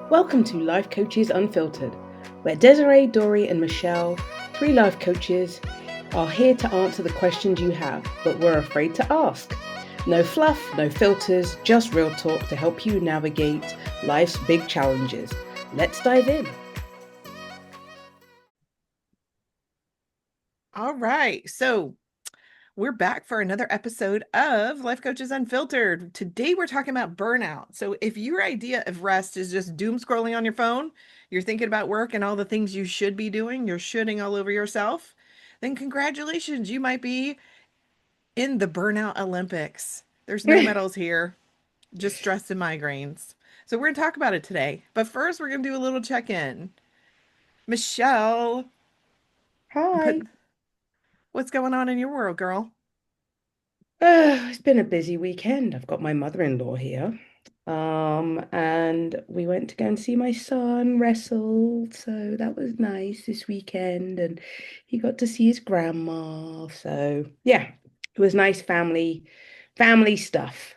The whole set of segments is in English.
Welcome to Life Coaches Unfiltered, where Desiree, Doree, and Michelle, three life coaches, are here to answer the questions you have, but we're afraid to ask. No fluff, no filters, just real talk to help you navigate life's big challenges. Let's dive in. All right. So we're back for another episode of Life Coaches Unfiltered. Today we're talking about burnout. So if your idea of rest is just doom scrolling on your phone, you're thinking about work and all the things you should be doing, you're shooting all over yourself, then congratulations, you might be in the Burnout Olympics. There's no medals here, just stress and migraines. So we're going to talk about it today. But first, we're going to do a little check-in. Michelle, Hi. put what's going on in your world, girl? It's been a busy weekend. I've got my mother-in-law here. And we went to go and see my son wrestle. So that was nice this weekend. And he got to see his grandma. So yeah, it was nice family stuff.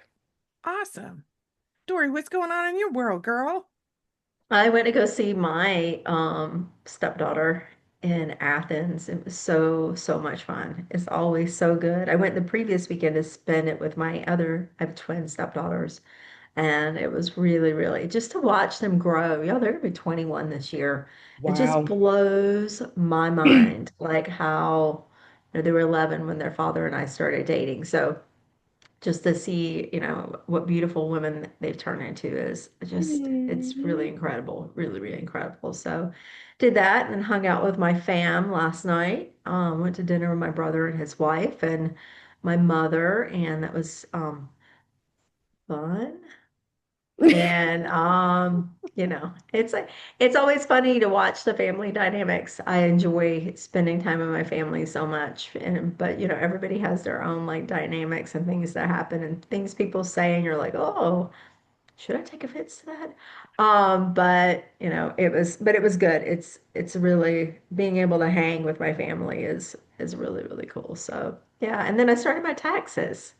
Awesome. Dory, what's going on in your world, girl? I went to go see my stepdaughter in Athens. It was so much fun. It's always so good. I went the previous weekend to spend it with I have twin stepdaughters, and it was really just to watch them grow. Yeah, they're gonna be 21 this year. It just Wow. blows my mind, like how, they were 11 when their father and I started dating. So just to see, what beautiful women they've turned into is just, it's really Mm. incredible, really incredible. So did that and then hung out with my fam last night. Went to dinner with my brother and his wife and my mother, and that was fun. And it's always funny to watch the family dynamics. I enjoy spending time with my family so much. But everybody has their own like dynamics and things that happen and things people say and you're like, "Oh, should I take offense to that?" But it was good. It's really being able to hang with my family is really cool. So, yeah, and then I started my taxes.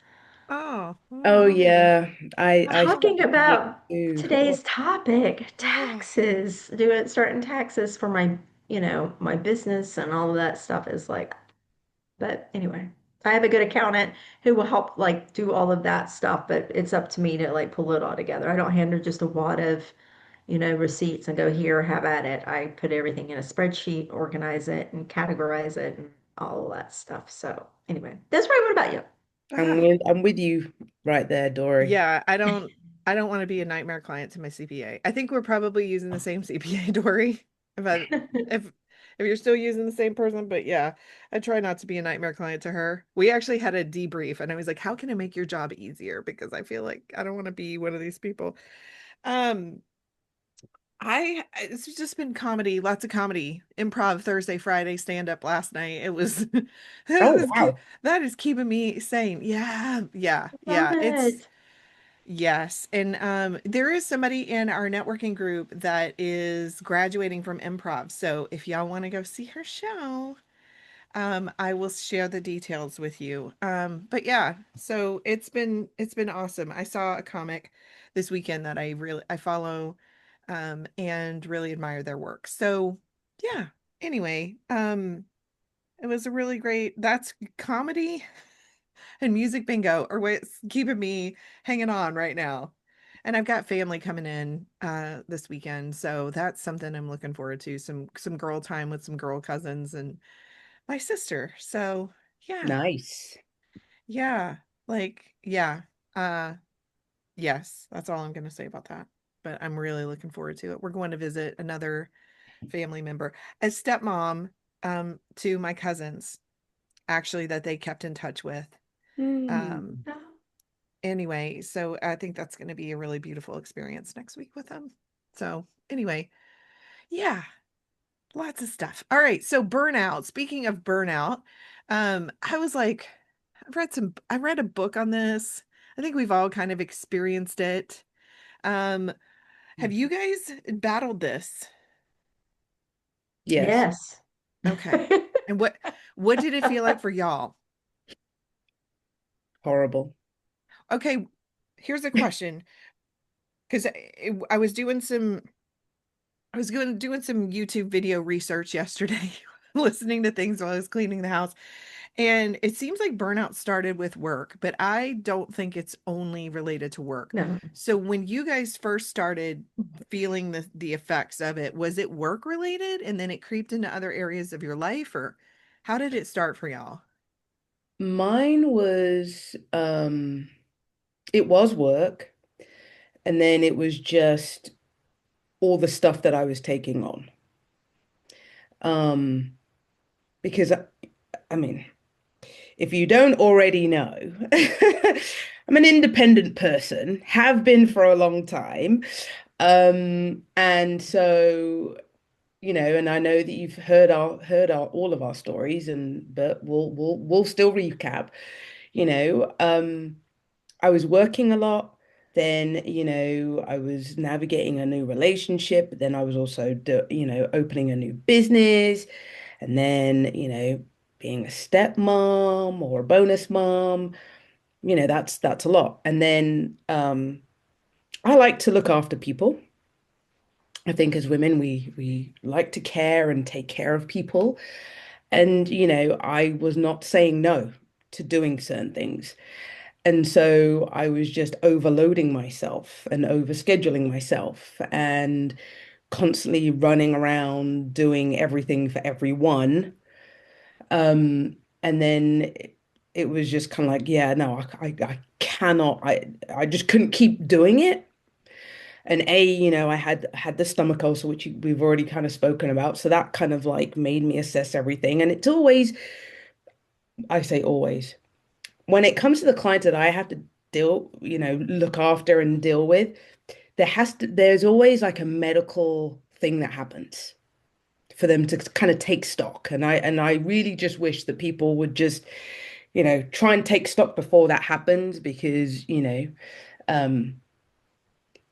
Oh Okay. yeah, I Talking started mine about too. Oh, today's topic, Oh, taxes, doing certain taxes for my business and all of that stuff is like, but anyway, I have a good accountant who will help like do all of that stuff, but it's up to me to like pull it all together. I don't hand her just a wad of, receipts and go here, have at it. I put everything in a spreadsheet, organize it and categorize it and all of that stuff. So anyway, that's right. What about you? ah, I'm with you right there, Dory. yeah, I don't want to be a nightmare client to my CPA. I think we're probably using the same CPA, Dory. If I, if you're still using the same person, but yeah, I try not to be a nightmare client to her. We actually had a debrief and I was like, how can I make your job easier? Because I feel like I don't want to be one of these people. Um, it's just been comedy, lots of comedy, improv Thursday, Friday, stand up last night. It was Oh that is wow. that is keeping me sane. Love Yeah. It's it. yes. And there is somebody in our networking group that is graduating from improv. So if y'all want to go see her show, I will share the details with you. But yeah, so it's been awesome. I saw a comic this weekend that I follow and really admire their work. So yeah, anyway, it was a really great that's comedy and music bingo or what's keeping me hanging on right now. And I've got family coming in this weekend, so that's something I'm looking forward to. Some girl time with some girl cousins and my sister. So, yeah. Nice. Yeah. Like, yeah. Uh yes, that's all I'm going to say about that. But I'm really looking forward to it. We're going to visit another family member, a stepmom to my cousins actually that they kept in touch with. Um Mm. anyway, so I think that's going to be a really beautiful experience next week with them. So, anyway, yeah, lots of stuff. All right, so burnout. Speaking of burnout, I was like, I read a book on this. I think we've all kind of experienced it. Um, have you guys battled this? Yes, Yes. Okay. And what did it feel like for y'all? horrible. Okay, here's a question because I was doing some. I was doing some YouTube video research yesterday, listening to things while I was cleaning the house. And it seems like burnout started with work, but I don't think it's only related to work. No. So when you guys first started feeling the effects of it, was it work related and then it creeped into other areas of your life, or how did it start for y'all? Mine was it was work, and then it was just all the stuff that I was taking on. Um, because I mean, if you don't already know, I'm an independent person, have been for a long time. And so, and I know that you've heard our all of our stories, but we'll still recap. I was working a lot. Then, I was navigating a new relationship, but then I was also opening a new business. And then, being a stepmom or a bonus mom, that's a lot. And then I like to look after people. I think as women, we like to care and take care of people. And, I was not saying no to doing certain things. And so I was just overloading myself and overscheduling myself and constantly running around doing everything for everyone. And then it was just kind of like, yeah, no, I cannot, I just couldn't keep doing it. And I had the stomach ulcer, which we've already kind of spoken about. So that kind of like made me assess everything. And it's always, I say always, when it comes to the clients that I have to look after and deal with, there's always like a medical thing that happens for them to kind of take stock. And I really just wish that people would just, try and take stock before that happens because, um,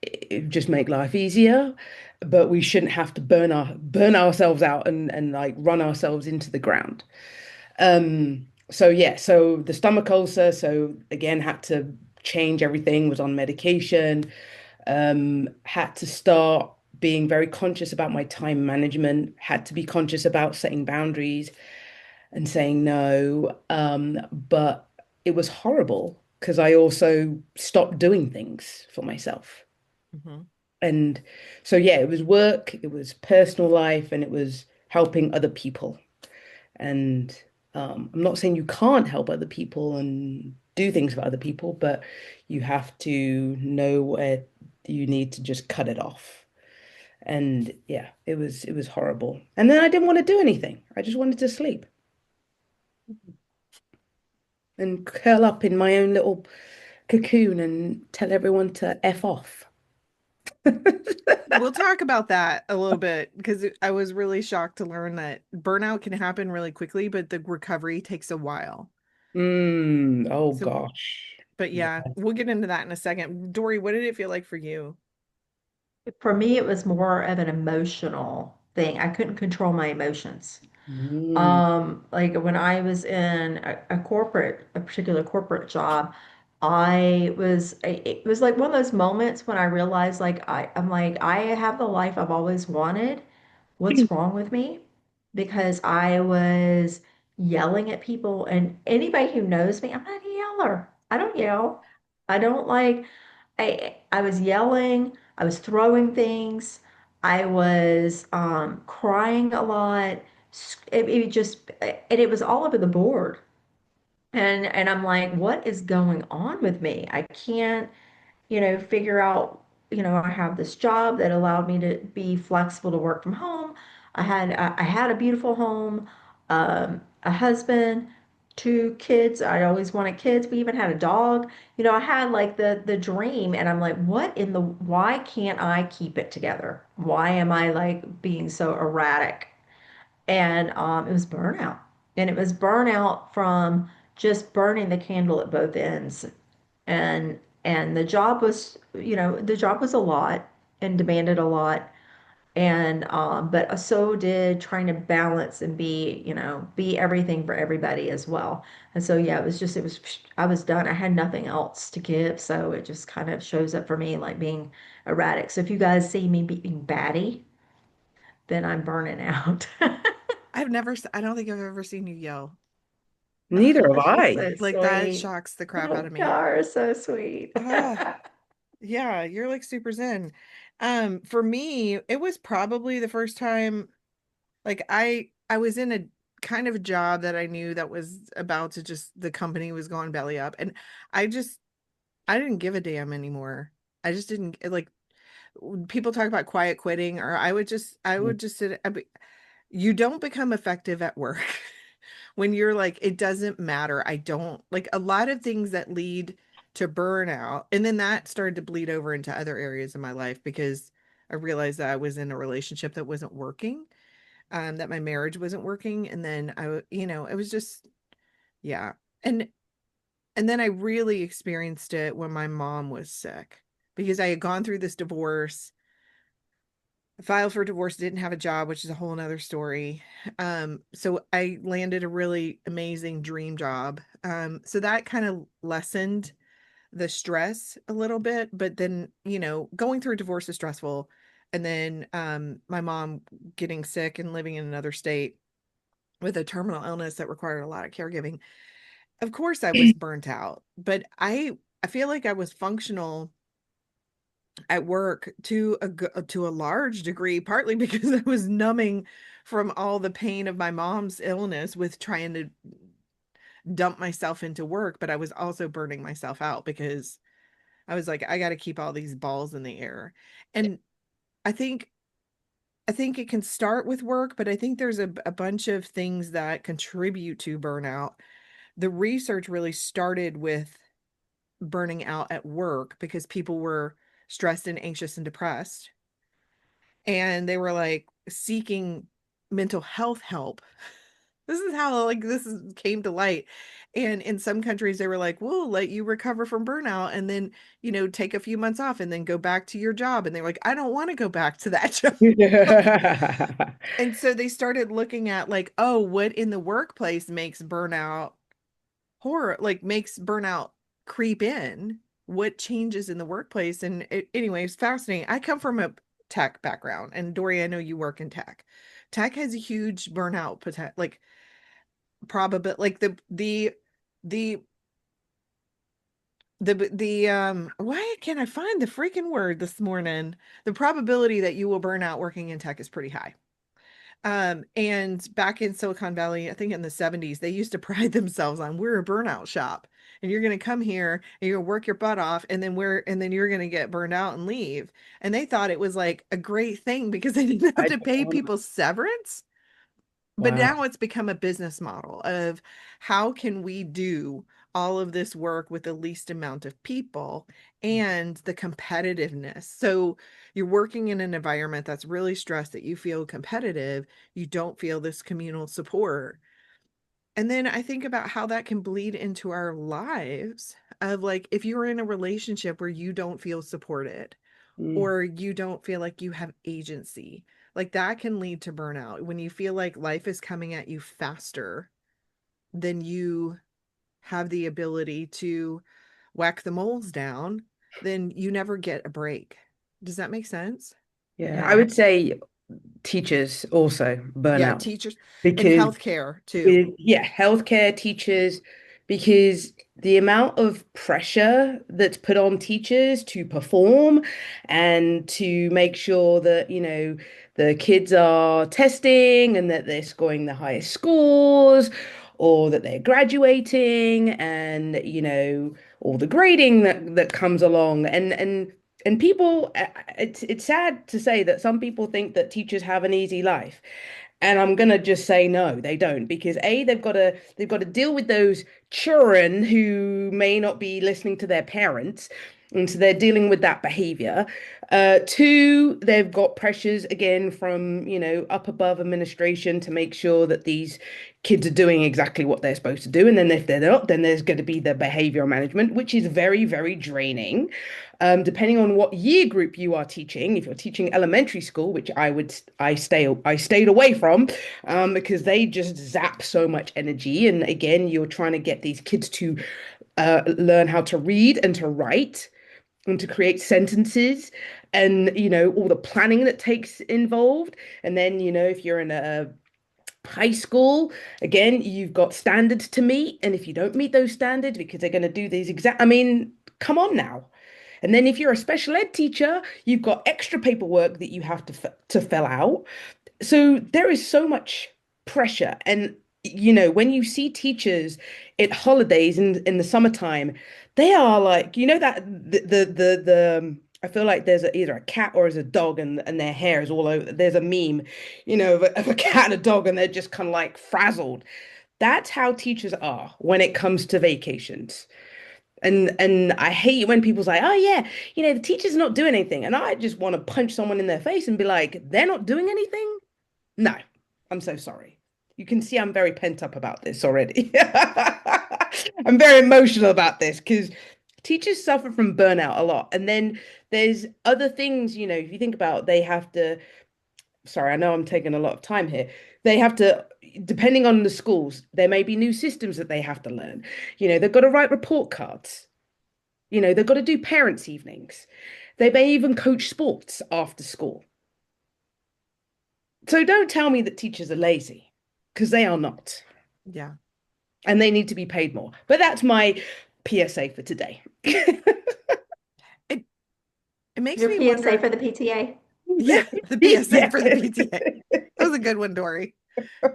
it would just make life easier. But we shouldn't have to burn ourselves out and like run ourselves into the ground. So yeah, so the stomach ulcer, so again had to change everything, was on medication, had to start being very conscious about my time management, had to be conscious about setting boundaries and saying no. But it was horrible because I also stopped doing things for myself. Mhm. And so yeah, it was work, it was personal life, and it was helping other people. And I'm not saying you can't help other people and do things for other people, but you have to know where you need to just cut it off. And yeah, it was horrible. And then I didn't want to do anything. I just wanted to sleep and curl up in my own little cocoon and tell everyone to F off. We'll talk about that a little bit because I was really shocked to learn that burnout can happen really quickly, but the recovery takes a while. Oh So, gosh. but Yeah. yeah, we'll get into that in a second. Dory, what did it feel like for you? For me, it was more of an emotional thing. I couldn't control my emotions. Mm. Like when I was in a particular corporate job, it was like one of those moments when I realized like I'm like, I have the life I've always wanted. What's wrong with me? Because I was yelling at people, and anybody who knows me, I'm not a yeller. I don't yell. I don't like, I was yelling, I was throwing things, I was crying a lot. It just and it was all over the board. And I'm like, what is going on with me? I can't, figure out, I have this job that allowed me to be flexible to work from home. I had a beautiful home, a husband, two kids. I always wanted kids. We even had a dog. I had like the dream, and I'm like, why can't I keep it together? Why am I like being so erratic? And it was burnout. And it was burnout from just burning the candle at both ends. And the job was a lot and demanded a lot. And but so did trying to balance and be everything for everybody as well. And so yeah, it was I was done. I had nothing else to give. So it just kind of shows up for me like being erratic. So if you guys see me being batty, then I'm burning out. I don't think I've ever seen you yell. Neither have She's I. so Like that sweet. shocks the crap out Oh, of me. Char is so sweet. Oh, yeah, you're like super zen. For me, it was probably the first time like I was in a kind of a job that I knew that was about to just the company was going belly up and I just I didn't give a damn anymore. I just didn't like when people talk about quiet quitting or I would just sit you don't become effective at work when you're like it doesn't matter. I don't like a lot of things that lead to burnout and then that started to bleed over into other areas of my life because I realized that I was in a relationship that wasn't working, that my marriage wasn't working and then you know, it was just yeah. And then I really experienced it when my mom was sick because I had gone through this divorce, filed for divorce, didn't have a job, which is a whole nother story. So I landed a really amazing dream job. So that kind of lessened the stress a little bit, but then, you know, going through a divorce is stressful. And then my mom getting sick and living in another state with a terminal illness that required a lot of caregiving. Of course I was burnt out, but I feel like I was functional at work to a large degree, partly because I was numbing from all the pain of my mom's illness with trying to dump myself into work, but I was also burning myself out because I was like, I got to keep all these balls in the air. And I think I think it can start with work, but I think there's a bunch of things that contribute to burnout. The research really started with burning out at work because people were stressed and anxious and depressed. And they were like seeking mental health help. This is how like came to light. And in some countries they were like, we'll let you recover from burnout and then, you know, take a few months off and then go back to your job. And they're like, I don't want to go back to that job. And so they started looking at like, oh, what in the workplace makes burnout horror, like makes burnout creep in? What changes in the workplace? And anyway, it's fascinating. I come from a tech background, and Doree, I know you work in tech. Tech has a huge burnout potential, like probably like the why can't I find the freaking word this morning? The probability that you will burn out working in tech is pretty high. And back in Silicon Valley, I think in the 70s, they used to pride themselves on we're a burnout shop. And you're going to come here and you're going to work your butt off and then you're going to get burned out and leave. And they thought it was like a great thing because they didn't have I to pay people severance. But Wow. now it's become a business model of how can we do all of this work with the least amount of people and the competitiveness. So you're working in an environment that's really stressed that you feel competitive, you don't feel this communal support. And then I think about how that can bleed into our lives of like if you're in a relationship where you don't feel supported Mm, or you don't feel like you have agency. Like that can lead to burnout when you feel like life is coming at you faster than you have the ability to whack the moles down, then you never get a break. Does that make sense? yeah, I Yeah. would say teachers also burn Yeah, out teachers in because healthcare too. with yeah, healthcare teachers, because the amount of pressure that's put on teachers to perform and to make sure that, you know, the kids are testing and that they're scoring the highest scores or that they're graduating and, you know, all the grading that comes along and people it's sad to say that some people think that teachers have an easy life. And I'm gonna just say no, they don't, because A, they've got to deal with those children who may not be listening to their parents, and so they're dealing with that behavior. Two, they've got pressures again from, you know, up above administration to make sure that these kids are doing exactly what they're supposed to do. And then if they're not, then there's going to be the behavioral management, which is very, very draining. Depending on what year group you are teaching, if you're teaching elementary school, which I stayed away from, because they just zap so much energy. And again, you're trying to get these kids to learn how to read and to write. and to create sentences and, all the planning that takes involved. And then, if you're in a high school, again, you've got standards to meet. And if you don't meet those standards because they're going to do these exact, I mean, come on now. And then if you're a special ed teacher, you've got extra paperwork that you have to fill out. So there is so much pressure. And when you see teachers at holidays in the summertime, they are like, that I feel like there's either a cat or there's a dog, and their hair is all over. There's a meme, of a cat and a dog, and they're just kind of like frazzled. That's how teachers are when it comes to vacations. And I hate when people say, "Oh yeah, the teacher's not doing anything," and I just want to punch someone in their face and be like, "They're not doing anything." No, I'm so sorry. You can see I'm very pent up about this already. I'm very emotional about this because teachers suffer from burnout a lot. And then there's other things, if you think about, they have to, sorry, I know I'm taking a lot of time here. They have to, depending on the schools, there may be new systems that they have to learn. They've got to write report cards. They've got to do parents' evenings. They may even coach sports after school. So don't tell me that teachers are lazy, because they are not. Yeah. And they need to be paid more. But that's my PSA for today. It it makes Your me PSA wonder. for the PTA? Yeah, the PSA Yeah. for the PTA. That was a good one, Doree. So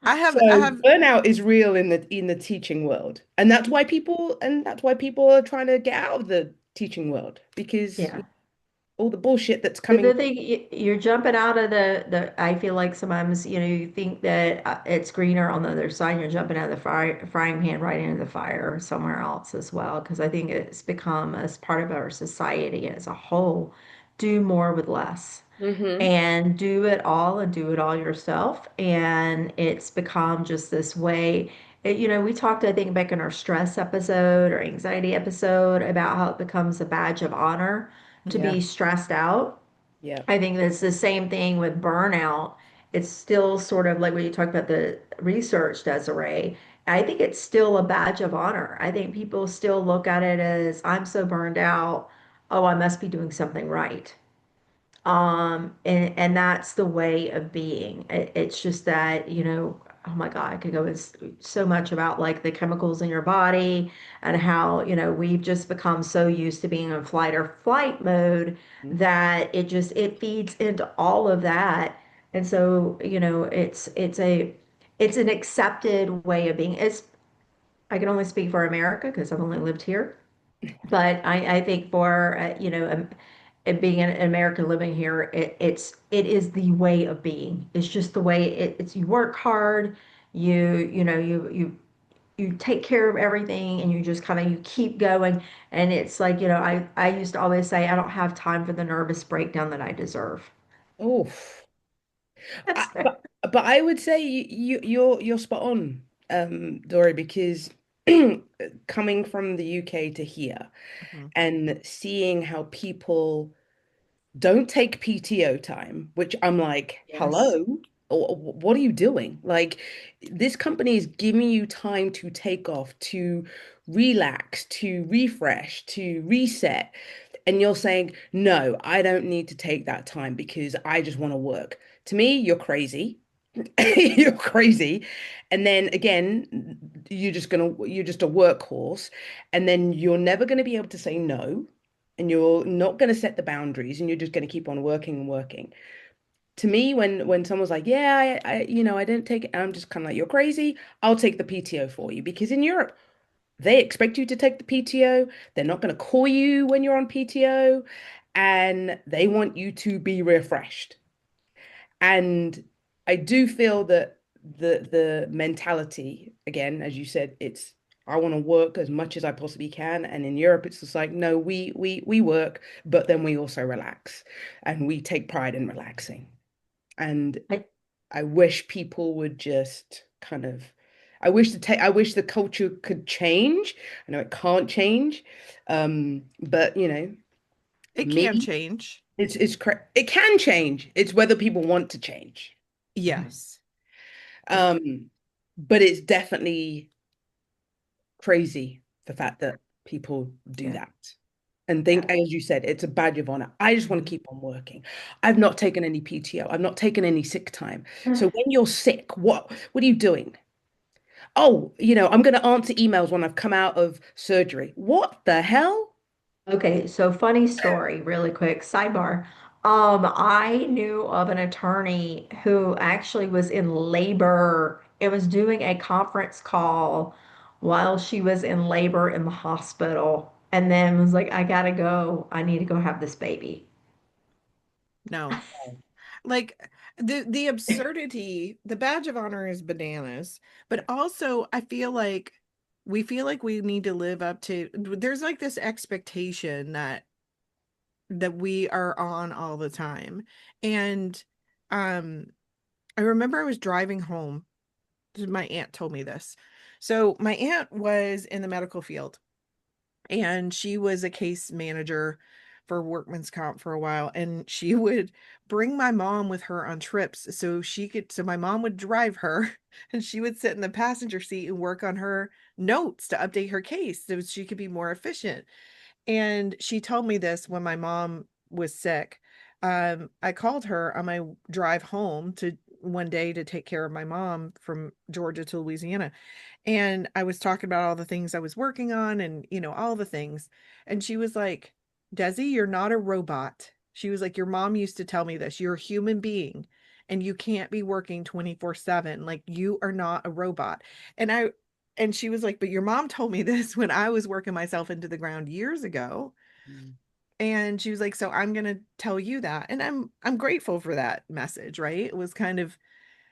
I have burnout is real in the teaching world. And that's why people are trying to get out of the teaching world, because Yeah. all the bullshit that's But coming. the thing, you're jumping out of I feel like sometimes, you think that it's greener on the other side, and you're jumping out of the frying pan right into the fire somewhere else as well. Because I think it's become, as part of our society as a whole, do more with less Hmm. and do it all yourself. And it's become just this way. We talked, I think, back in our stress episode or anxiety episode about how it becomes a badge of honor to Yeah. be stressed out. Yeah. I think that's the same thing with burnout. It's still sort of like when you talk about the research, Desiree. I think it's still a badge of honor. I think people still look at it as, I'm so burned out. Oh, I must be doing something right. And that's the way of being. It's just that, oh my God, I could go into so much about like the chemicals in your body and how, we've just become so used to being in flight or flight mode that it feeds into all of that. And so, it's an accepted way of being. I can only speak for America because I've only lived here. But I think for and being an American living here, it is the way of being. It's just the way it's. You work hard, you take care of everything, and you just kind of you keep going. And it's like, I used to always say I don't have time for the nervous breakdown that I deserve. Oh, That's fair. but I would say you're spot on, Dory, because coming from the UK to here Mhm. and seeing how people don't take PTO time, which I'm like, Yes. hello, what are you doing? Like, this company is giving you time to take off, to relax, to refresh, to reset. And you're saying, no, I don't need to take that time because I just want to work. To me, you're crazy. You're crazy. And then again, you're just a workhorse. And then you're never gonna be able to say no. And you're not gonna set the boundaries, and you're just gonna keep on working and working. To me, when someone's like, yeah, I didn't take it, I'm just kind of like, you're crazy. I'll take the PTO for you, because in Europe, they expect you to take the PTO. They're not gonna call you when you're on PTO, and they want you to be refreshed. And I do feel that the mentality, again, as you said, it's I want to work as much as I possibly can. And in Europe, it's just like, no, we work, but then we also relax, and we take pride in relaxing. And I, I wish people would just kind of I wish the culture could change. I know it can't change. But It can me, change. it can change. It's whether people want to change. Yes. It, But it's definitely crazy, the fact that people do yeah. that. and Yeah. think, as you said, it's a badge of honor. I just want to keep on working. I've not taken any PTO. I've not taken any sick time. So when you're sick, what are you doing? Oh, I'm going to answer emails when I've come out of surgery. What the hell? Okay, so funny story, really quick, sidebar. I knew of an attorney who actually was in labor and was doing a conference call while she was in labor in the hospital, and then was like, I gotta go. I need to go have this baby. No. Like the absurdity, the badge of honor is bananas, but also I feel like we need to live up to, there's like this expectation that we are on all the time. And um I remember I was driving home. My aunt told me this. So my aunt was in the medical field, and she was a case manager for workman's comp for a while, and she would bring my mom with her on trips so my mom would drive her and she would sit in the passenger seat and work on her notes to update her case so she could be more efficient. And she told me this when my mom was sick. I called her on my drive home to one day to take care of my mom from Georgia to Louisiana. And I was talking about all the things I was working on and, all the things. And she was like, Desi, you're not a robot. She was like, your mom used to tell me this. You're a human being and you can't be working 24/7. Like, you are not a robot. And she was like, but your mom told me this when I was working myself into the ground years ago. Mm. And she was like, so I'm going to tell you that. And I'm grateful for that message, right? It was kind of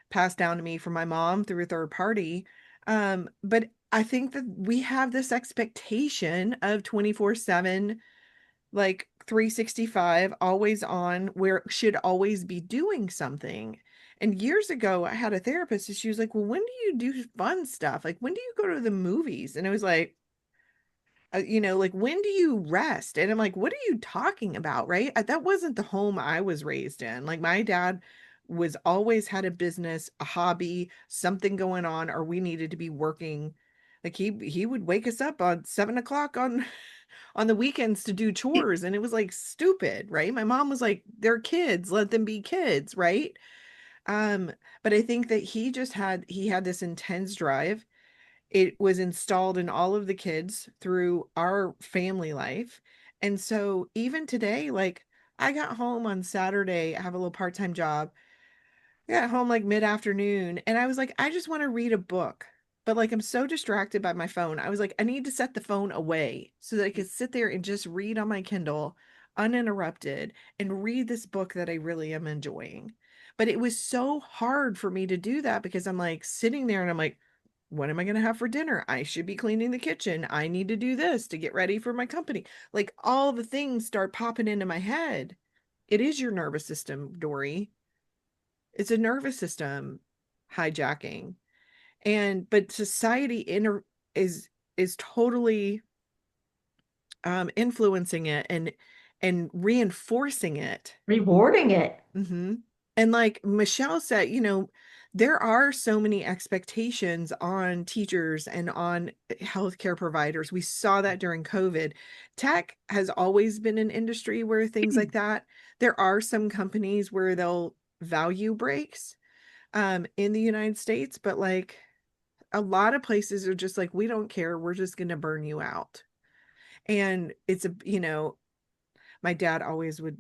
passed down to me from my mom through a third party. But I think that we have this expectation of 24/7, like 365, always on, where it should always be doing something. And years ago, I had a therapist and she was like, well, when do you do fun stuff? Like, when do you go to the movies? And I was like, like, when do you rest? And I'm like, what are you talking about? Right? That wasn't the home I was raised in. Like, my dad was always had a business, a hobby, something going on, or we needed to be working. Like, he would wake us up on 7 o'clock on on the weekends to do chores, and it was like stupid, right? My mom was like, they're kids, let them be kids, right? Um, but I think that he had this intense drive. It was installed in all of the kids through our family life. And so even today, like, I got home on Saturday, I have a little part-time job. I got home like mid-afternoon and I was like, I just want to read a book. But like, I'm so distracted by my phone. I was like, I need to set the phone away so that I could sit there and just read on my Kindle uninterrupted and read this book that I really am enjoying. But it was so hard for me to do that because I'm like sitting there and I'm like, what am I going to have for dinner? I should be cleaning the kitchen. I need to do this to get ready for my company. Like, all the things start popping into my head. It is your nervous system, Doree. It's a nervous system hijacking. But society is totally influencing it and reinforcing it. Rewarding it. Hmm. And like Michelle said, there are so many expectations on teachers and on healthcare providers. We saw that during COVID. Tech has always been an industry where things like that. There are some companies where they'll value breaks in the United States, but like a lot of places are just like, we don't care. We're just going to burn you out. And my dad always would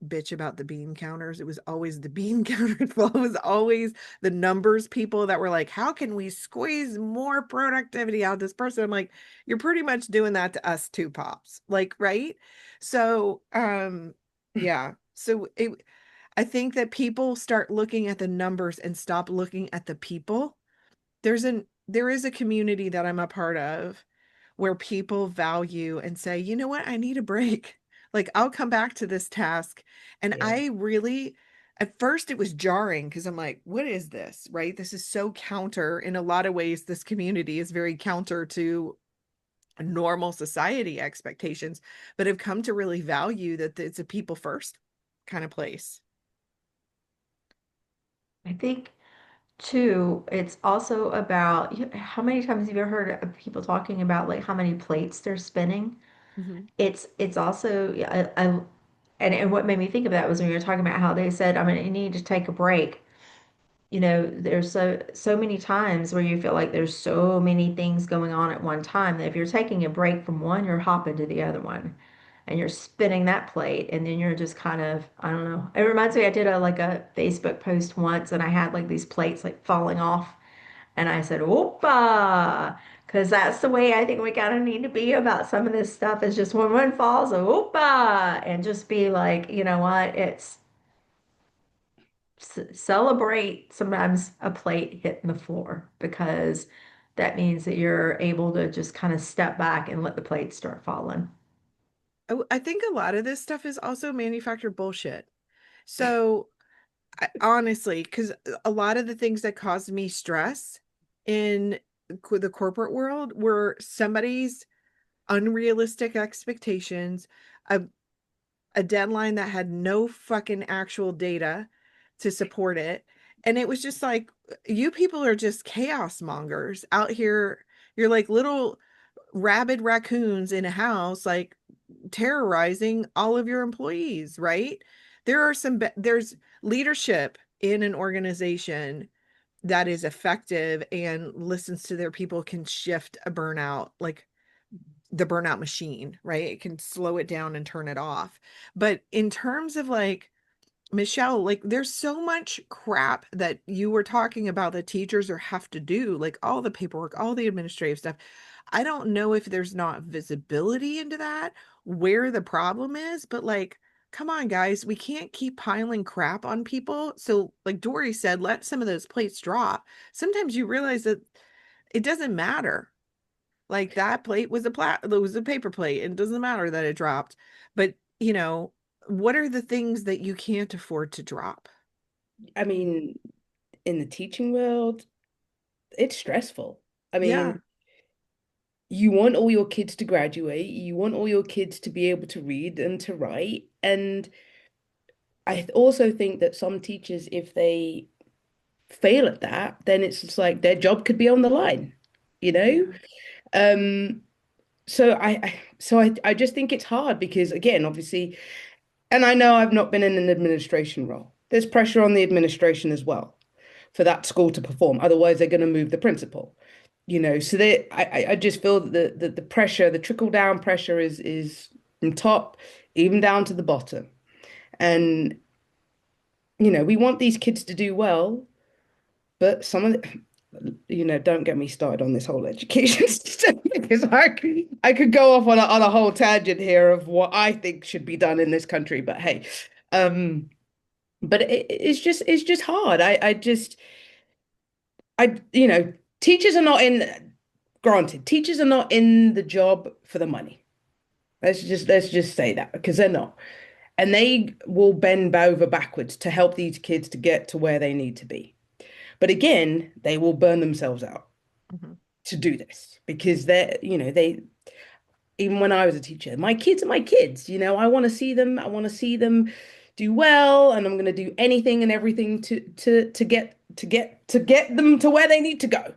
bitch about the bean counters. It was always the bean counter. It was always the numbers people that were like, how can we squeeze more productivity out of this person? I'm like, you're pretty much doing that to us too, pops. Like, right? So, yeah. I think that people start looking at the numbers and stop looking at the people. There is a community that I'm a part of where people value and say, you know what, I need a break. Like, I'll come back to this task. And Yeah. I really, at first it was jarring because I'm like, what is this? Right? This is so counter. In a lot of ways, this community is very counter to normal society expectations, but I've come to really value that it's a people first kind of place. I think too, it's also about how many times have you ever heard of people talking about like how many plates they're spinning? Hmm. It's also and what made me think of that was when you were talking about how they said, I mean, you need to take a break. You know, there's so many times where you feel like there's so many things going on at one time that if you're taking a break from one, you're hopping to the other one and you're spinning that plate and then you're just kind of, I don't know. It reminds me, I did a like a Facebook post once and I had like these plates like falling off and I said, "Whoopa," because that's the way I think we kind of need to be about some of this stuff is just when one falls, whoopa, and just be like, you know what, it's celebrate sometimes a plate hitting the floor because that means that you're able to just kind of step back and let the plate start falling. I think a lot of this stuff is also manufactured bullshit. So honestly, because a lot of the things that caused me stress in the corporate world were somebody's unrealistic expectations, a, a deadline that had no fucking actual data to support it. And it was just like, you people are just chaos mongers out here. You're like little rabid raccoons in a house, like terrorizing all of your employees, right? There's leadership in an organization that is effective and listens to their people can shift a burnout, like the burnout machine, right? It can slow it down and turn it off. But in terms of like, Michelle, like there's so much crap that you were talking about that teachers are have to do, like all the paperwork, all the administrative stuff. I don't know if there's not visibility into that, where the problem is, but like, come on, guys, we can't keep piling crap on people. So, like Doree said, let some of those plates drop. Sometimes you realize that it doesn't matter. Like that plate was it was a paper plate, and it doesn't matter that it dropped. But, what are the things that you can't afford to drop? I mean, in the teaching world, it's stressful. I Yeah. mean, you want all your kids to graduate, you want all your kids to be able to read and to write. And also think that some teachers, if they fail at that, then it's just like their job could be on the line, you know? Yeah. Um, so I just think it's hard because again, obviously, and I know I've not been in an administration role. There's pressure on the administration as well for that school to perform. Otherwise, they're going to move the principal. So I just feel that the pressure, the trickle down pressure is from top even down to the bottom. And we want these kids to do well, but some of the, don't get me started on this whole education system because I could go off on a whole tangent here of what I think should be done in this country. But hey, um, but it's just hard. Teachers are not in. Granted, teachers are not in the job for the money. Let's just say that because they're not, and they will bend over backwards to help these kids to get to where they need to be. But again, they will burn themselves out Mhm. to do this because they even when I was a teacher, my kids are my kids. I want to see them. I want to see them do well, and I'm going to do anything and everything to get them to where they need to go.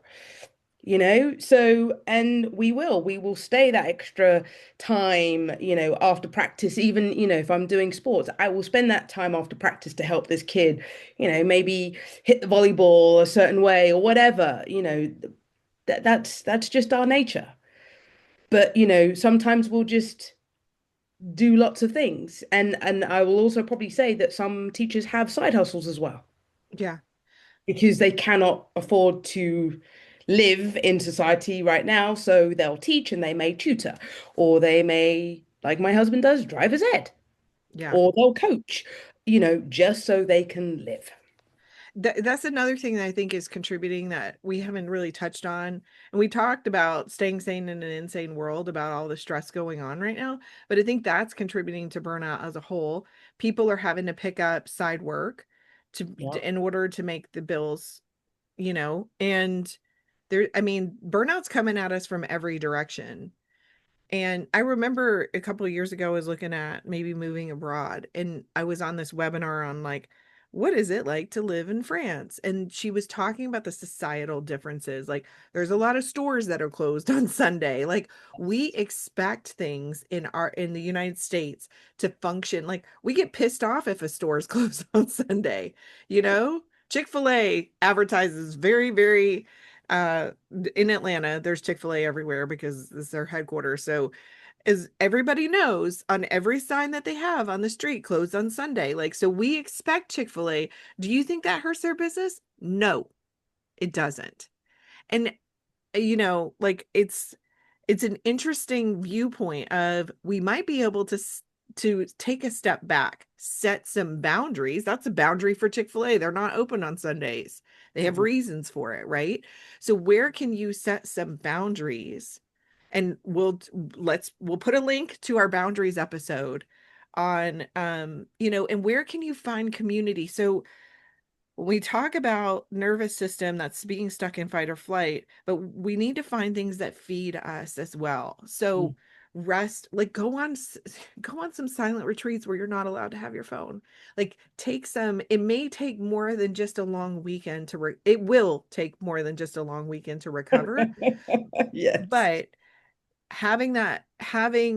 And we will stay that extra time, after practice. Even, if I'm doing sports, I will spend that time after practice to help this kid, maybe hit the volleyball a certain way or whatever. That's just our nature. But sometimes we'll just do lots of things. And I will also probably say that some teachers have side hustles as well Yeah. because they cannot afford to live in society right now. So they'll teach and they may tutor, or they may, like my husband does, drive his ed, Yeah. or they'll coach, just so they can live. That's another thing that I think is contributing that we haven't really touched on. And we talked about staying sane in an insane world about all the stress going on right now. But I think that's contributing to burnout as a whole. People are having to pick up side work Yeah. in order to make the bills, and I mean, burnout's coming at us from every direction. And I remember a couple of years ago, I was looking at maybe moving abroad, and I was on this webinar on like what is it like to live in France? And she was talking about the societal differences. Like, there's a lot of stores that are closed on Sunday. Like, we expect things in the United States to function. Like, we get pissed off if a store is closed on Sunday, you know? Chick-fil-A advertises very, very in Atlanta, there's Chick-fil-A everywhere because it's their headquarters. So as everybody knows, on every sign that they have on the street, closed on Sunday. Like, so we expect Chick-fil-A. Do you think that hurts their business? No, it doesn't. And like it's an interesting viewpoint of we might be able to take a step back, set some boundaries. That's a boundary for Chick-fil-A. They're not open on Sundays. They have Mhm. reasons for it, right? So where can you set some boundaries? And we'll put a link to our boundaries episode on and where can you find community? So when we talk about nervous system that's being stuck in fight or flight, but we need to find things that feed us as well. So rest, like go on some silent retreats where you're not allowed to have your phone. Like take some, it may take more than just a long weekend it will take more than just a long weekend to recover, Yes. but having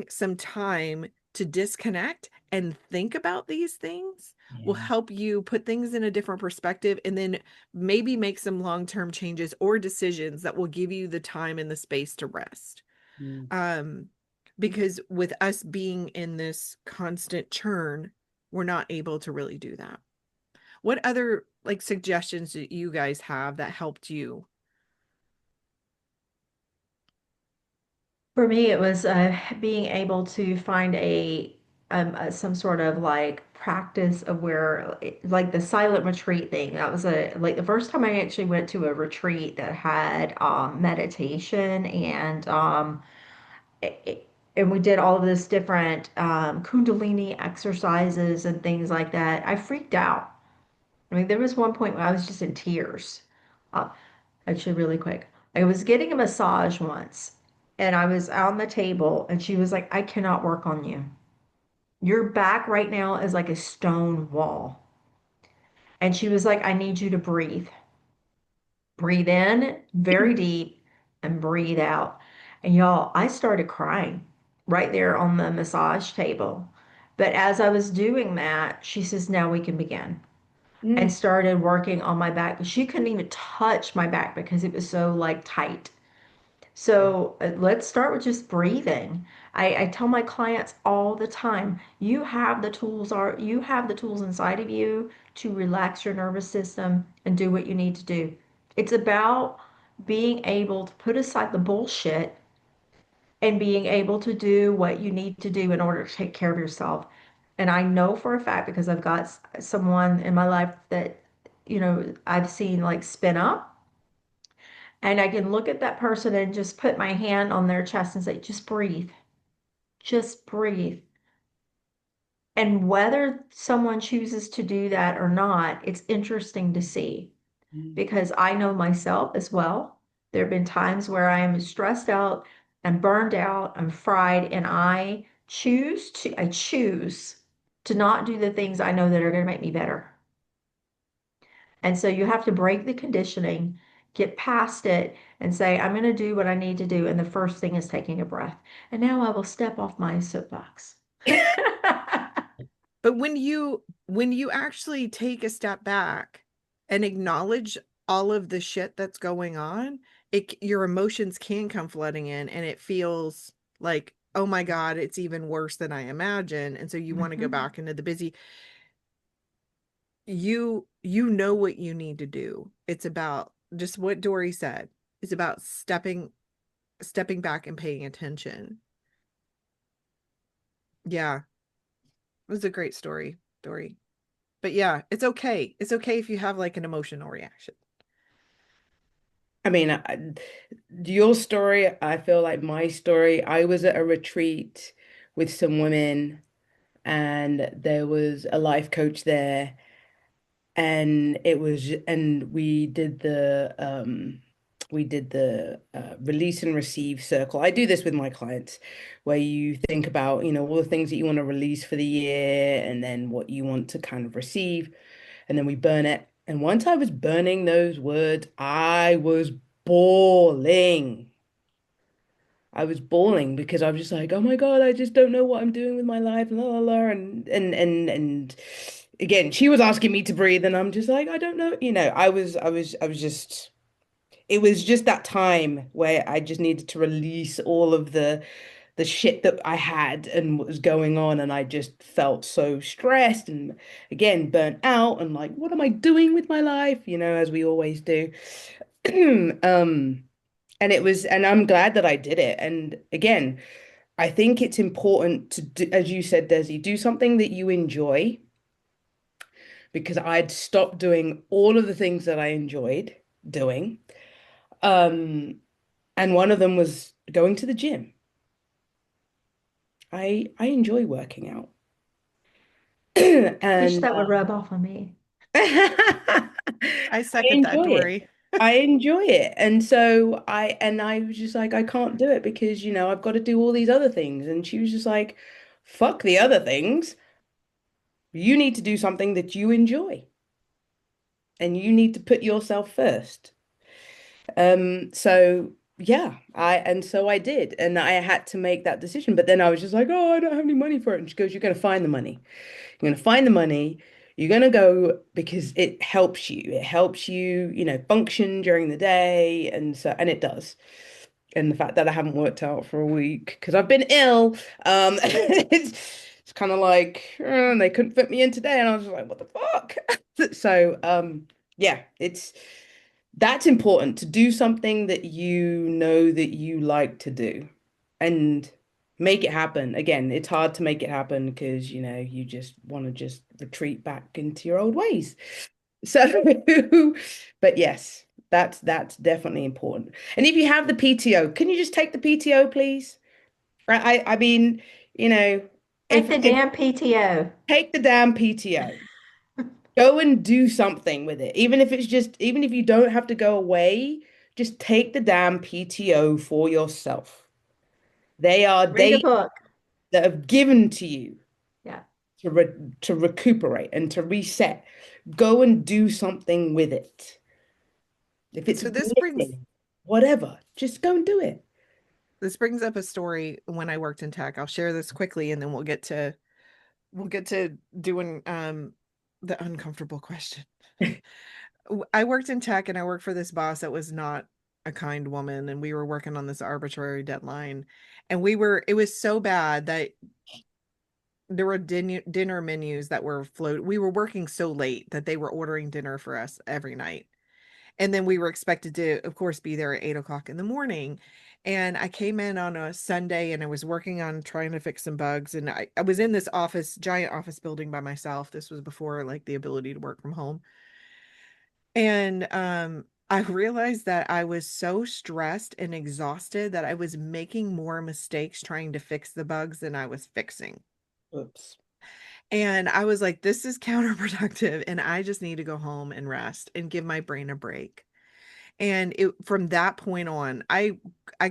some time to disconnect and think about these things will Yeah. help you put things in a different perspective and then maybe make some long-term changes or decisions that will give you the time and the space to rest. Mm. um because with us being in this constant churn, we're not able to really do that. What other like suggestions do you guys have that helped you? For me, it was being able to find some sort of like practice of where like the silent retreat thing. That was a like the first time I actually went to a retreat that had meditation and we did all of this different Kundalini exercises and things like that. I freaked out. I mean, there was one point where I was just in tears. Uh, Actually, really quick. I was getting a massage once and I was on the table and she was like, I cannot work on you. Your back right now is like a stone wall. And she was like, I need you to breathe. Breathe in very deep and breathe out. And y'all, I started crying right there on the massage table. But as I was doing that, she says, now we can begin. And Mm. started working on my back. But she couldn't even touch my back because it was so like tight. So let's start with just breathing. I tell my clients all the time, you have the tools inside of you to relax your nervous system and do what you need to do. It's about being able to put aside the bullshit and being able to do what you need to do in order to take care of yourself. And I know for a fact because I've got someone in my life that, I've seen like spin up and I can look at that person and just put my hand on their chest and say, just breathe, just breathe. And whether someone chooses to do that or not, it's interesting to see Mm. because I know myself as well. There have been times where I am stressed out and burned out, I'm fried, and I choose to not do the things I know that are going to make me better. And so you have to break the conditioning, get past it, and say, I'm going to do what I need to do. And the first thing is taking a breath. And now I will step off my soapbox. But when you actually take a step back and acknowledge all of the shit that's going on, your emotions can come flooding in and it feels like, oh my God, it's even worse than I imagined. And so you want to go Mhm. back into the busy. You know what you need to do. It's about just what Doree said. It's about stepping back and paying attention. Yeah, it was a great story, Doree. But yeah, it's okay. It's okay if you have like an emotional reaction. I mean, your story, I feel like my story, I was at a retreat with some women and there was a life coach there and we did the release and receive circle. I do this with my clients where you think about, all the things that you want to release for the year and then what you want to kind of receive. and then we burn it. And once I was burning those words, I was bawling. I was bawling because I was just like, oh my God, I just don't know what I'm doing with my life, la la la. And again, she was asking me to breathe, and I'm just like, I don't know. I was just it was just that time where I just needed to release all of the shit that I had and what was going on, and I just felt so stressed and again burnt out and like, what am I doing with my life? As we always do. Um, and I'm glad that I did it. And again, I think it's important to do, as you said, Desi, do something that you enjoy because I'd stopped doing all of the things that I enjoyed doing. Um, and one of them was going to the gym. I enjoy working out. Wish And that would rub off on me. I I second that, enjoy it. Doree. I enjoy it. And I was just like, I can't do it because, I've got to do all these other things. And she was just like, fuck the other things. You need to do something that you enjoy and you need to put yourself first. So yeah, I did, and I had to make that decision. But then I was just like, oh, I don't have any money for it. And she goes, you're gonna find the money. You're gonna find the money. You're gonna go because it helps you. It helps you, function during the day, and it does. And the fact that I haven't worked out for a week because I've been ill, it's kind of like they couldn't fit me in today, and I was like, what the fuck? So yeah, that's important to do something that you know that you like to do and make it happen. Again, it's hard to make it happen because, you just want to just retreat back into your old ways. So, but yes, that's definitely important. And if you have the PTO, can you just take the PTO, please? I mean, you know, Take if the damn PTO. take the damn PTO. Go and do something with it. Even if you don't have to go away, just take the damn PTO for yourself. They are Read a days book. that have given to you Yeah. to recuperate and to reset. Go and do something with it. If it's So knitting, whatever, just go and do it. this brings up a story when I worked in tech. I'll share this quickly and then we'll get to doing the uncomfortable question. I worked in tech and I worked for this boss that was not a kind woman, and we were working on this arbitrary deadline, and it was so bad that there were dinner menus that were float. We were working so late that they were ordering dinner for us every night. And then we were expected to, of course, be there at 8 o'clock in the morning. And I came in on a Sunday and I was working on trying to fix some bugs. And I was in this giant office building by myself. This was before like the ability to work from home. And I realized that I was so stressed and exhausted that I was making more mistakes trying to fix the bugs than I was fixing. Oops. And I was like, this is counterproductive. And I just need to go home and rest and give my brain a break. And from that point on, I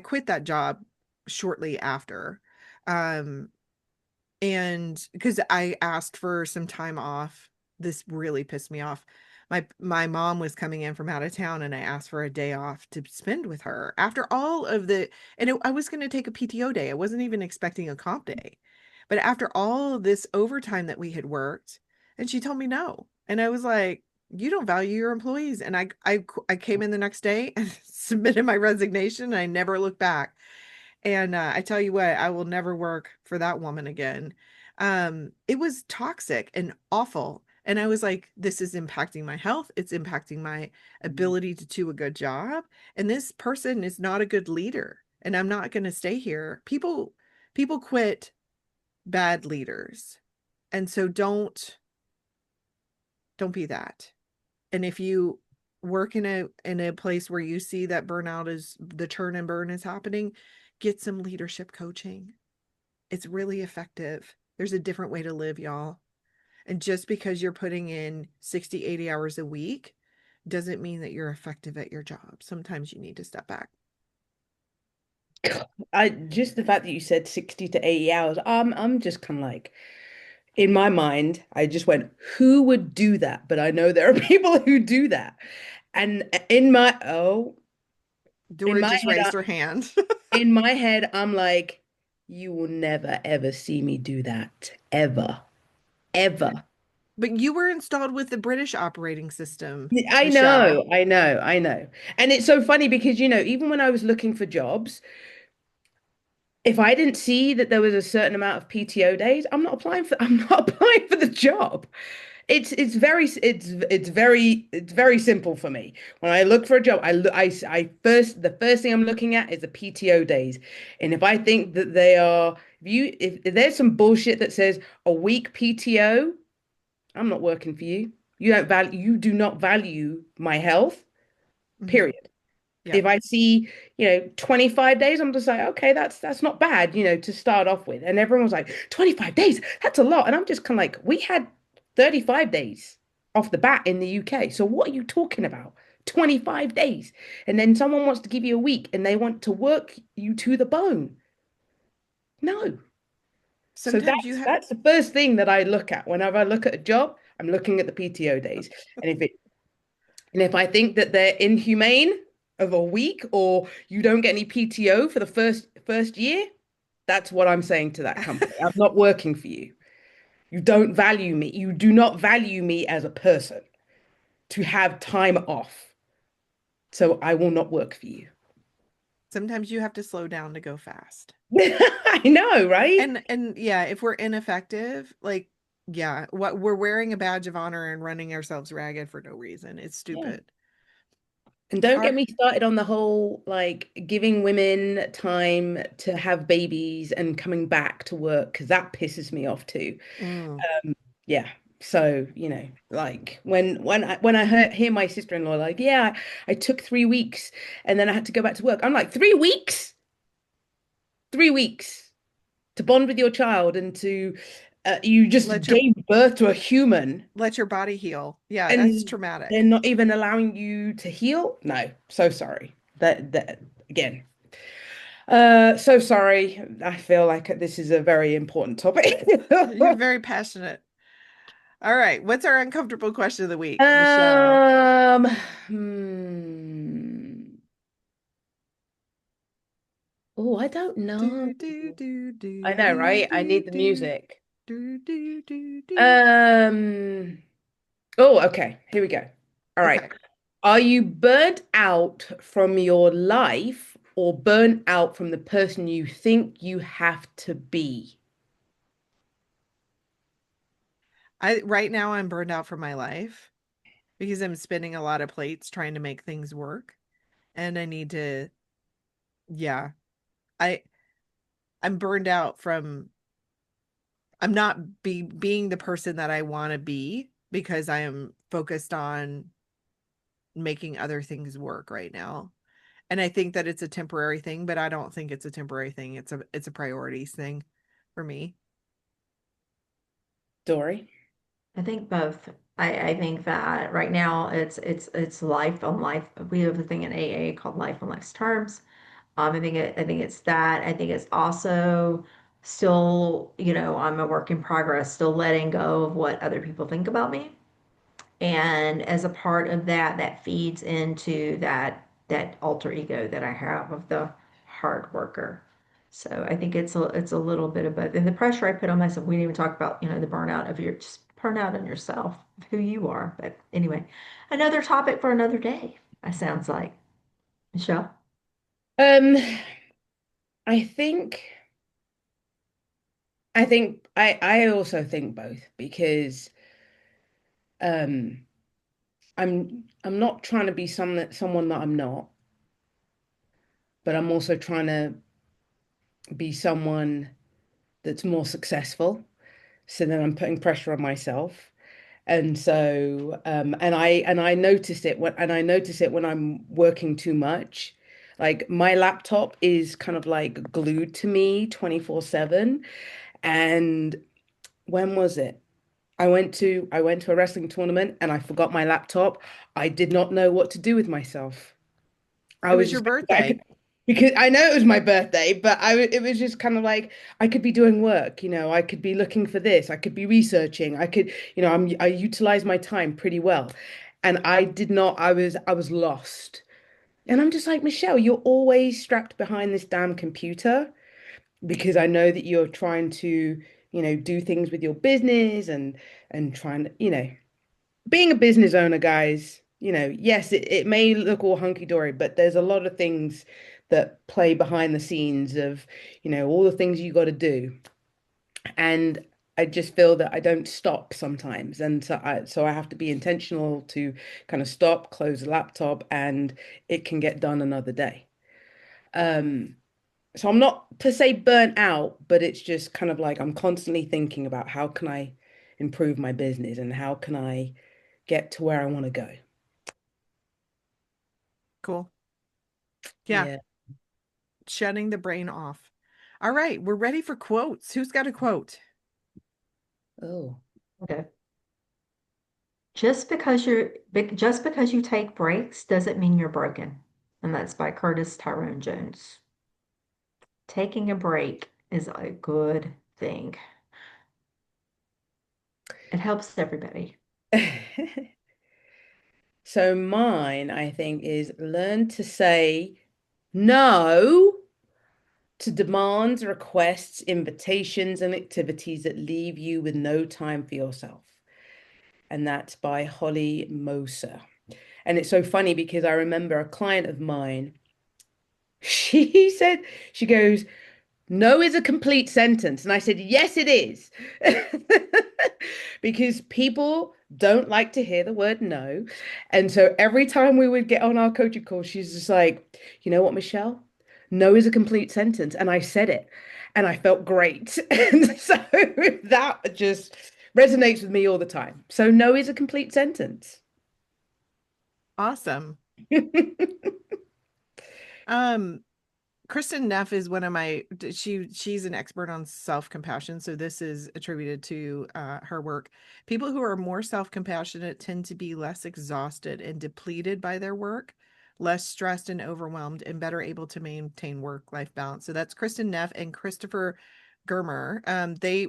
quit that job shortly after. Um, and because I asked for some time off, this really pissed me off. My mom was coming in from out of town and I asked for a day off to spend with her after all of I was going to take a PTO day. I wasn't even expecting a comp day. But after all of this overtime that we had worked, and she told me no. And I was like, you don't value your employees. And I came in the next day and submitted my resignation and I never looked back. And I tell you what, I will never work for that woman again. It was toxic and awful. And I was like, this is impacting my health. It's impacting my ability to do a good job. And this person is not a good leader. And I'm not going to stay here. People quit bad leaders. And so don't be that. And if you work in a place where you see that burnout is the turn and burn is happening, get some leadership coaching. It's really effective. There's a different way to live, y'all. And just because you're putting in 60, 80 hours a week doesn't mean that you're effective at your job. Sometimes you need to step back. I just the fact that you said 60 to 80 hours, I'm just kind of like, in my mind, I just went, who would do that? But I know there are people who do that. And in Dora my just head, raised her hand. I'm like, you will never ever see me do that. Ever. Ever. But you were installed with the British operating system, I Michelle. know, I know, I know. And it's so funny because, even when I was looking for jobs, if I didn't see that there was a certain amount of PTO days, I'm not applying for the job. It's very simple for me. When I look for a job, I first the first thing I'm looking at is the PTO days. And if I think that they are if there's some bullshit that says a week PTO, I'm not working for you. You do not value my health, Hmm. period. Yep. If I see, 25 days, I'm just like, okay, that's not bad, to start off with. And everyone was like, 25 days, that's a lot. And I'm just kind of like, we had 35 days off the bat in the UK. So what are you talking about? 25 days. And then someone wants to give you a week and they want to work you to the bone. No. So Sometimes you that's have, that's the first thing that I look at whenever I look at a job. I'm looking at the PTO days. And if I think that they're inhumane of a week or you don't get any PTO for the first year, that's what I'm saying to that company. I'm not working for you. You don't value me. You do not value me as a person to have time off. So I will not work for you. sometimes you have to slow down to go fast. I know, right? And yeah, if we're ineffective, like yeah, what we're wearing a badge of honor and running ourselves ragged for no reason. It's Yeah. stupid. And don't get Our me started on the whole like giving women time to have babies and coming back to work because that pisses me off too. mm, Yeah. So, like when I hear my sister-in-law like, yeah, I took 3 weeks and then I had to go back to work. I'm like, 3 weeks? 3 weeks to bond with your child and to you just let your gave birth to a human let your body heal. Yeah, that's and they're traumatic. not even allowing you to heal? No, so sorry. That again. So sorry. I feel like this is a very important topic. You're very passionate. All right, what's our uncomfortable question of the week, Michelle? Um, hmm. Oh, I don't know. Do do do do I know, do right? I do need the do music. do do do do. Um, oh, okay. Here we go. All right. Okay. Are you burnt out from your life or burnt out from the person you think you have to be? I right now I'm burned out from my life because I'm spinning a lot of plates trying to make things work. And I need to, yeah. I I'm burned out from I'm not being the person that I want to be because I am focused on making other things work right now. And I think that it's a temporary thing, but I don't think it's a temporary thing. It's a priorities thing for me. Doree? I think both. I think that right now it's life on life. We have a thing in AA called life on life's terms. I think it's that. I think it's also still, I'm a work in progress, still letting go of what other people think about me. And as a part of that, that feeds into that alter ego that I have of the hard worker. So I think it's a little bit of both. And the pressure I put on myself, we didn't even talk about, the burnout of your just burnout on yourself, who you are. But anyway, another topic for another day, it sounds like. Michelle? Um, I think I also think both because um I'm not trying to be someone that I'm not, but I'm also trying to be someone that's more successful. So then I'm putting pressure on myself. And so and I notice it when I'm working too much. Like my laptop is kind of like glued to me 24/7. And when was it? I went to a wrestling tournament and I forgot my laptop. I did not know what to do with myself. I It was was your just I could birthday. Because I know it was my birthday, but it was just kind of like I could be doing work, I could be looking for this, I could be researching, I could, I utilize my time pretty well. And I did not, I was lost. And I'm just like, Michelle, you're always strapped behind this damn computer because I know that you're trying to, do things with your business and trying to, being a business owner, guys, yes, it may look all hunky-dory, but there's a lot of things that play behind the scenes of, all the things you got to do. And I just feel that I don't stop sometimes. And so I have to be intentional to kind of stop, close the laptop, and it can get done another day. Um, so I'm not per se burnt out, but it's just kind of like I'm constantly thinking about how can I improve my business and how can I get to where I want to go. Cool. Yeah, Yeah. shutting the brain off. All right, we're ready for quotes. Who's got a quote? Oh. Okay. Just because you take breaks doesn't mean you're broken. And that's by Curtis Tyrone Jones. Taking a break is a good thing. It helps everybody. So mine, I think, is learn to say no to demands, requests, invitations, and activities that leave you with no time for yourself. And that's by Holly Moser. And it's so funny because I remember a client of mine, she said, she goes, no is a complete sentence. And I said, yes, it is. Because people don't like to hear the word no. And so every time we would get on our coaching call, she's just like, you know what, Michelle? No is a complete sentence. And I said it and I felt great. And so that just resonates with me all the time. So no is a complete sentence. Awesome. Um, Kristen Neff is one of my she's an expert on self-compassion, so this is attributed to her work. People who are more self-compassionate tend to be less exhausted and depleted by their work, less stressed and overwhelmed, and better able to maintain work-life balance. So that's Kristen Neff and Christopher Germer. They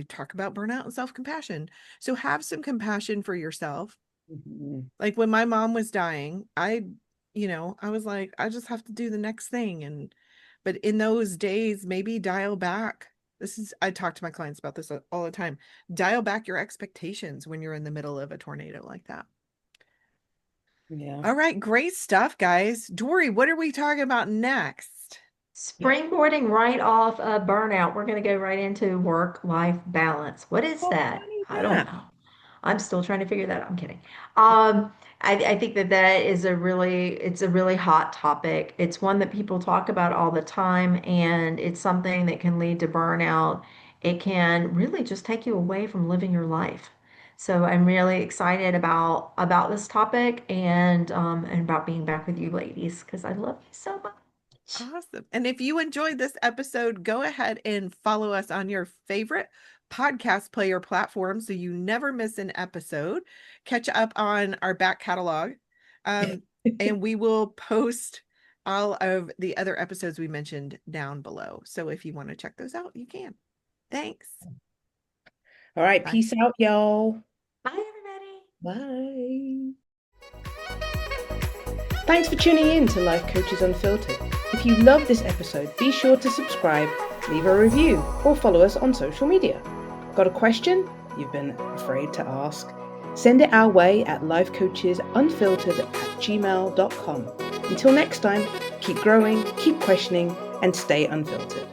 talk about burnout and self-compassion. So have some compassion for yourself. Mhm. Like when my mom was dying, I was like, I just have to do the next thing. But in those days, maybe dial back. I talk to my clients about this all the time. Dial back your expectations when you're in the middle of a tornado like that. Yeah. All right, great stuff, guys. Doree, what are we talking about next? Yeah. Springboarding right off of burnout, we're going to go right into work-life balance. What is Oh, that? funny I don't that. know. I'm still trying to figure that out. I'm kidding. I think that is it's a really hot topic. It's one that people talk about all the time, and it's something that can lead to burnout. It can really just take you away from living your life. So I'm really excited about this topic and about being back with you ladies because I love you so much. Awesome. And if you enjoyed this episode, go ahead and follow us on your favorite podcast player platform so you never miss an episode. Catch up on our back catalog. Um, and we will post all of the other episodes we mentioned down below. So if you want to check those out, you can. Thanks. All right. Bye. Peace out, y'all. Bye, everybody. Bye. Thanks for tuning in to Life Coaches Unfiltered. If you love this episode, be sure to subscribe, leave a review, or follow us on social media. Got a question you've been afraid to ask? Send it our way at lifecoachesunfiltered@gmail.com. Until next time, keep growing, keep questioning, and stay unfiltered.